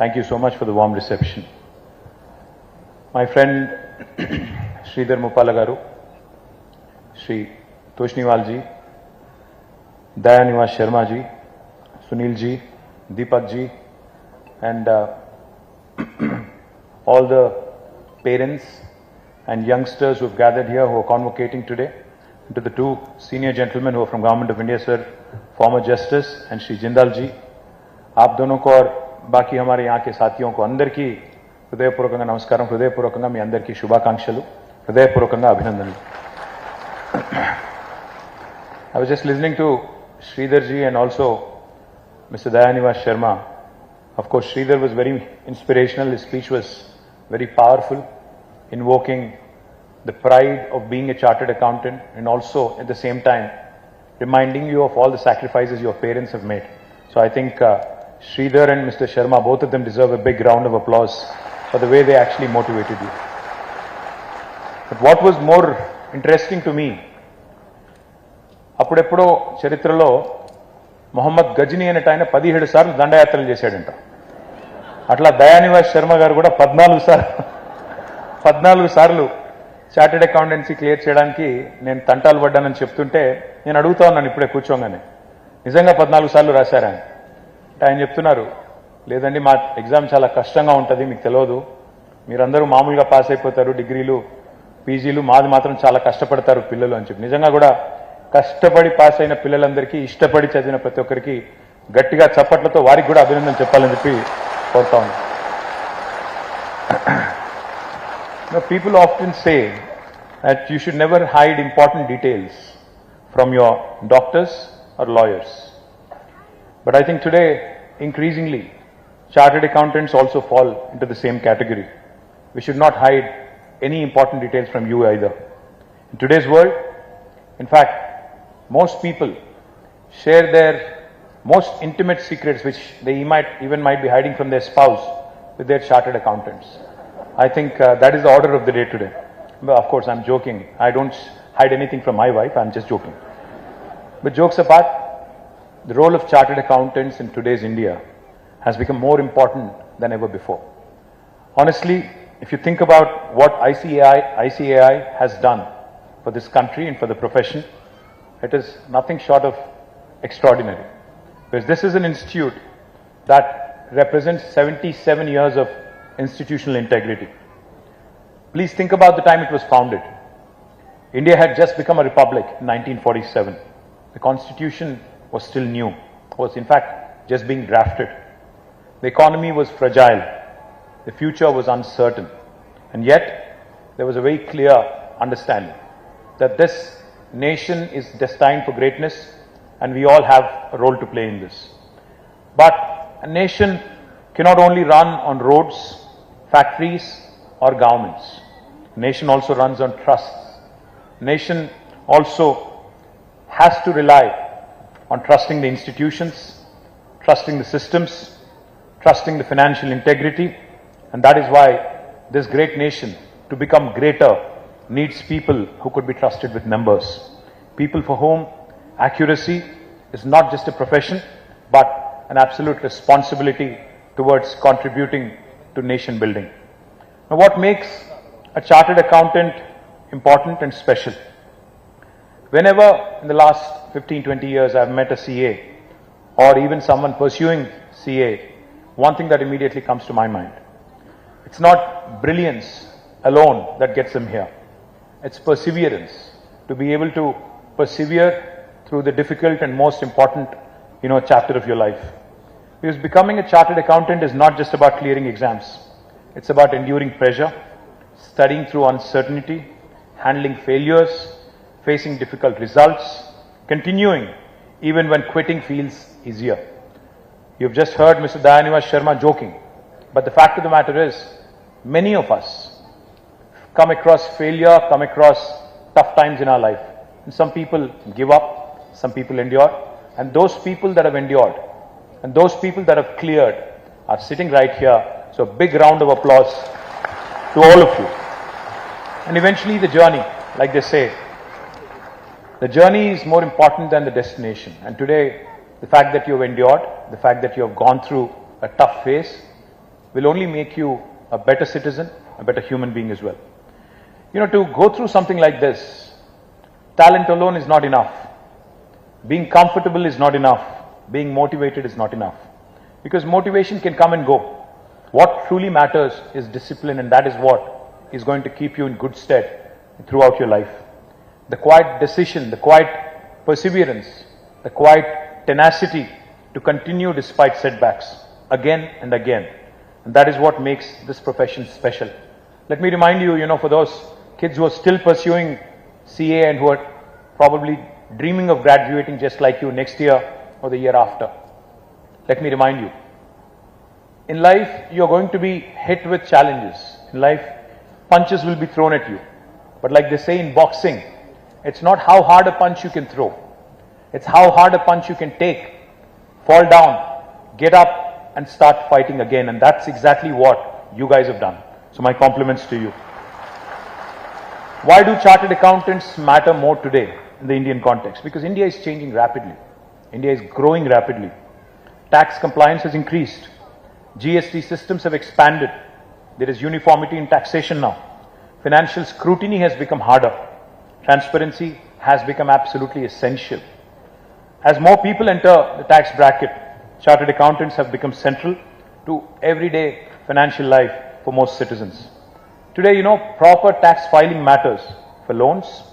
Thank you so much for the warm reception. My friend Sridhar Muppala garu, Shri Toshniwal ji, Dayanivas Sharma ji, Sunil ji, Deepak ji, and all the parents and youngsters who have gathered here who are convocating today, and to the two senior gentlemen who are from Government of India, sir, former Justice, and Shri Jindal ji, आप दोनों को और बाकी हमारे यहाँ के साथियों को अंदर की హృదయపూర్వకంగా నమస్కారం, హృదయపూర్వకంగా మీ అందరికీ శుభాకాంక్షలు, హృదయపూర్వకంగా అభినందనలు. I was just listening to Sridhar ji and also Mr. Dayanivas Sharma. Of course, Sridhar was very inspirational. His speech was very powerful, invoking the pride of being a chartered accountant and also at the same time reminding you of all the sacrifices your parents have made. So I think Sridhar and Mr. Sharma, both of them deserve a big round of applause for the way they actually motivated you. But what was more interesting to me, అప్పుడెప్పుడో చరిత్రలో మొహమ్మద్ గజ్నీ అనేట ఆయన 17 సార్లు దండయాత్రలు చేశాడంట. అట్లా దయానివాస్ శర్మ గారు కూడా 14 సార్లు chartered accountancy clear చేయడానికి నేను తంటాలు పడ్డానని చెప్తుంటే నేను అడుగుతా ఉన్నాను ఇప్పుడే కూర్చోగానే, నిజంగా 14 సార్లు రాశారా అని. అంటే ఆయన చెప్తున్నారు, లేదండి మా ఎగ్జామ్ చాలా కష్టంగా ఉంటుంది, మీకు తెలియదు, మీరందరూ మామూలుగా పాస్ అయిపోతారు డిగ్రీలు పీజీలు, మాది మాత్రం చాలా కష్టపడతారు పిల్లలు అని చెప్పి. నిజంగా కూడా కష్టపడి పాస్ అయిన పిల్లలందరికీ, ఇష్టపడి చదివిన ప్రతి ఒక్కరికి గట్టిగా చప్పట్లతో వారికి కూడా అభినందన చెప్పాలని చెప్పి కోరుతా ఉన్నాను. People often say that you should never hide important details from your doctors or lawyers. But I think today, increasingly, chartered accountants also fall into the same category. We should not hide any important details from you either. In today's world, in fact, most people share their most intimate secrets, which they might be hiding from their spouse, with their chartered accountants. I think that is the order of the day today. But of course, I'm joking. I don't hide anything from my wife. I'm just joking. But jokes apart, the role of chartered accountants in today's India has become more important than ever before. Honestly, if you think about what ICAI has done for this country and for the profession, it is nothing short of extraordinary. Because this is an institute that represents 77 years of institutional integrity. Please think about the time it was founded. India had just become a republic in 1947. The constitution was still new, was in fact just being drafted. The economy was fragile. The future was uncertain. And yet, there was a very clear understanding that this nation is destined for greatness and we all have a role to play in this. But a nation cannot only run on roads, factories or governments. A nation also runs on trusts. A nation also has to rely on trusting the institutions, trusting the systems, trusting the financial integrity, and that is why this great nation, to become greater, needs people who could be trusted with numbers. People for whom accuracy is not just a profession, but an absolute responsibility towards contributing to nation building. Now, what makes a chartered accountant important and special? Whenever in the last 15-20 years I've met a CA or even someone pursuing CA, one thing that immediately comes to my mind, it's not brilliance alone that gets them here. It's perseverance, to be able to persevere through the difficult and most important, chapter of your life. Because becoming a chartered accountant is not just about clearing exams. It's about enduring pressure, studying through uncertainty, handling failures, facing difficult results, continuing even when quitting feels easier. You've just heard Mr. Dayanivas Sharma joking, but the fact of the matter is, many of us come across failure, come across tough times in our life. And some people give up, some people endure, and those people that have endured and those people that have cleared are sitting right here. So a big round of applause to all of you. And eventually the journey, like they say, the journey is more important than the destination. And today, the fact that you have endured, the fact that you have gone through a tough phase, will only make you a better citizen, a better human being as well. To go through something like this, talent alone is not enough. Being comfortable is not enough. Being motivated is not enough. Because motivation can come and go. What truly matters is discipline, and that is what is going to keep you in good stead throughout your life. The quiet decision, the quiet perseverance, the quiet tenacity to continue despite setbacks again and again. And that is what makes this profession special. Let me remind you, for those kids who are still pursuing CA and who are probably dreaming of graduating just like you next year or the year after, let me remind you, in life you're going to be hit with challenges. In life, punches will be thrown at you. But like they say in boxing, it's not how hard a punch you can throw. It's how hard a punch you can take, fall down, get up and start fighting again. And that's exactly what you guys have done. So my compliments to you. Why do chartered accountants matter more today in the Indian context? Because India is changing rapidly. India is growing rapidly. Tax compliance has increased. GST systems have expanded. There is uniformity in taxation now. Financial scrutiny has become harder. Transparency has become absolutely essential. As more people enter the tax bracket, chartered accountants have become central to everyday financial life for most citizens. Today, proper tax filing matters for loans,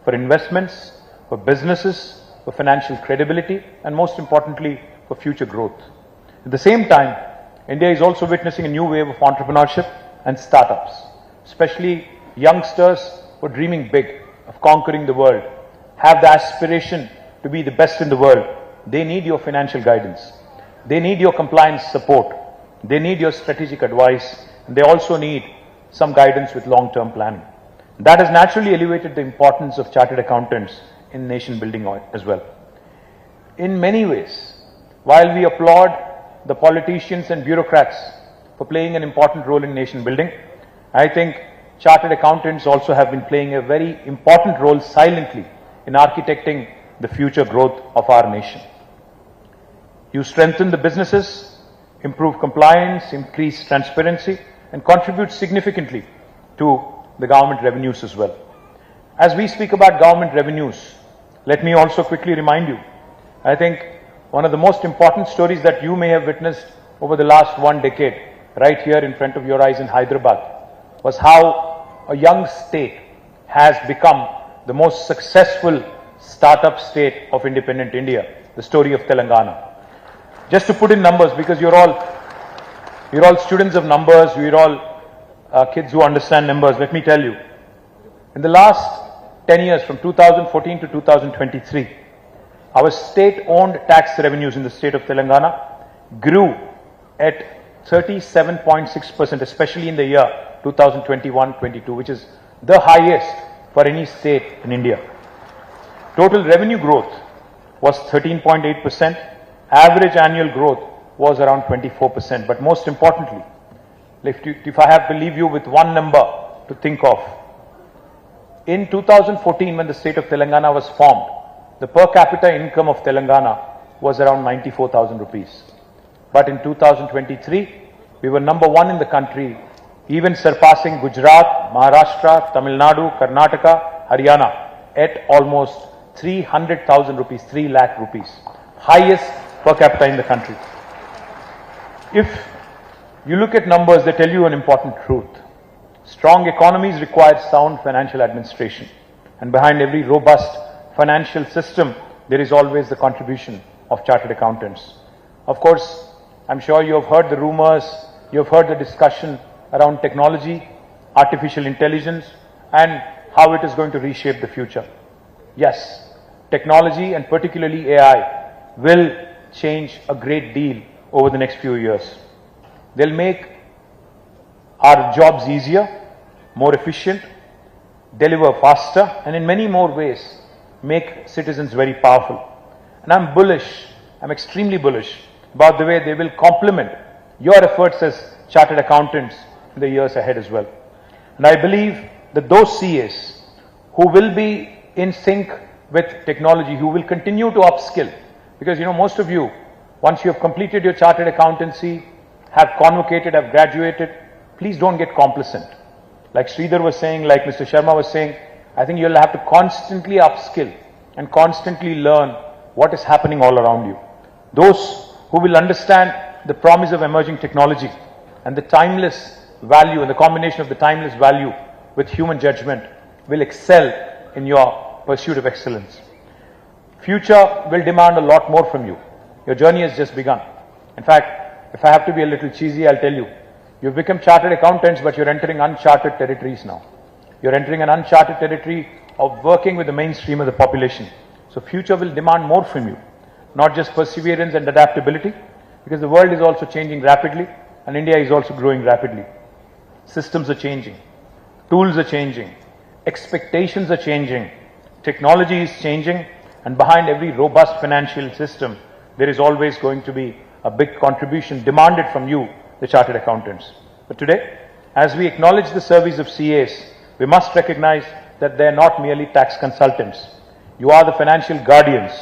for investments, for businesses, for financial credibility, and most importantly, for future growth. At the same time, India is also witnessing a new wave of entrepreneurship and startups, especially youngsters who are dreaming big of conquering the world, have the aspiration to be the best in the world. They need your financial guidance. They need your compliance support. They need your strategic advice. And they also need some guidance with long-term planning. That has naturally elevated the importance of chartered accountants in nation building as well. In many ways, while we applaud the politicians and bureaucrats for playing an important role in nation building, I think chartered accountants also have been playing a very important role silently in architecting the future growth of our nation. You strengthen the businesses, improve compliance, increase transparency, and contribute significantly to the government revenues as well. As we speak about government revenues, let me also quickly remind you, I think one of the most important stories that you may have witnessed over the last 1 decade, right here in front of your eyes in Hyderabad, was how a young state has become the most successful startup state of independent India, the story of Telangana. Just to put in numbers, because you're all students of numbers, we're all kids who understand numbers, let me tell you, in the last 10 years, from 2014 to 2023, our state-owned tax revenues in the state of Telangana grew at 37.6%, especially in the year 2021-22, which is the highest for any state in India. Total revenue growth was 13.8%. Average annual growth was around 24%. But most importantly, if I have to leave you with one number to think of, in 2014, when the state of Telangana was formed, the per capita income of Telangana was around 94,000 rupees. But in 2023, we were number one in the country, even surpassing Gujarat, Maharashtra, Tamil Nadu, Karnataka, Haryana at almost 300,000 rupees, 3 lakh rupees. Highest per capita in the country. If you look at numbers, they tell you an important truth. Strong economies require sound financial administration. And behind every robust financial system, there is always the contribution of chartered accountants. Of course, I'm sure you have heard the rumors, you have heard the discussion around technology, artificial intelligence, and how it is going to reshape the future. Yes, technology and particularly AI will change a great deal over the next few years. They'll make our jobs easier, more efficient, deliver faster, and in many more ways, make citizens very powerful. And I'm bullish, I'm extremely bullish about the way they will complement your efforts as chartered accountants in the years ahead as well. And I believe that those CAs who will be in sync with technology, who will continue to upskill, because most of you, once you have completed your chartered accountancy have convocated, have graduated, please don't get complacent. Like Sridhar was saying, like Mr. Sharma was saying, I think you'll have to constantly upskill and constantly learn what is happening all around you. Those who will understand the promise of emerging technology and the timeless value and the combination of the timeless value with human judgment will excel in your pursuit of excellence. Future will demand a lot more from you. Your journey has just begun. In fact, if I have to be a little cheesy, I'll tell you, you've become chartered accountants, but you're entering uncharted territories now. You're entering an uncharted territory of working with the mainstream of the population. So future will demand more from you, not just perseverance and adaptability, because the world is also changing rapidly and India is also growing rapidly. Systems are changing, tools are changing, expectations are changing, technology is changing, and behind every robust financial system, there is always going to be a big contribution demanded from you, the chartered accountants. But today, as we acknowledge the service of CAs, we must recognize that they are not merely tax consultants. You are the financial guardians,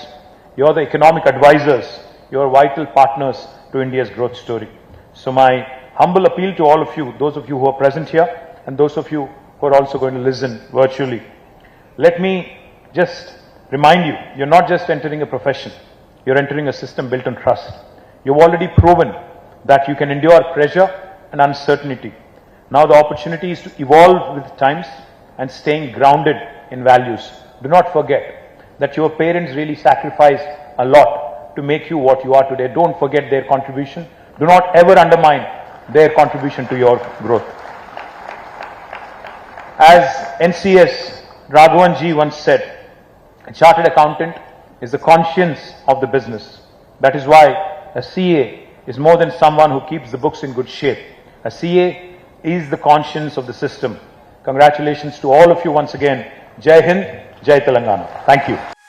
you are the economic advisors, you are vital partners to India's growth story. So my humble appeal to all of you, those of you who are present here and those of you who are also going to listen virtually, let me just remind you, you're not just entering a profession, you're entering a system built on trust. You've already proven that you can endure pressure and uncertainty. Now the opportunity is to evolve with times and staying grounded in values. Do not forget that your parents really sacrificed a lot to make you what you are today. Don't forget their contribution. Do not ever undermine their contribution to your growth. As NCS Raghavanji once said, a chartered accountant is the conscience of the business. That is why a CA is more than someone who keeps the books in good shape. A CA is the conscience of the system. Congratulations to all of you once again. Jai Hind, Jai Telangana. Thank you.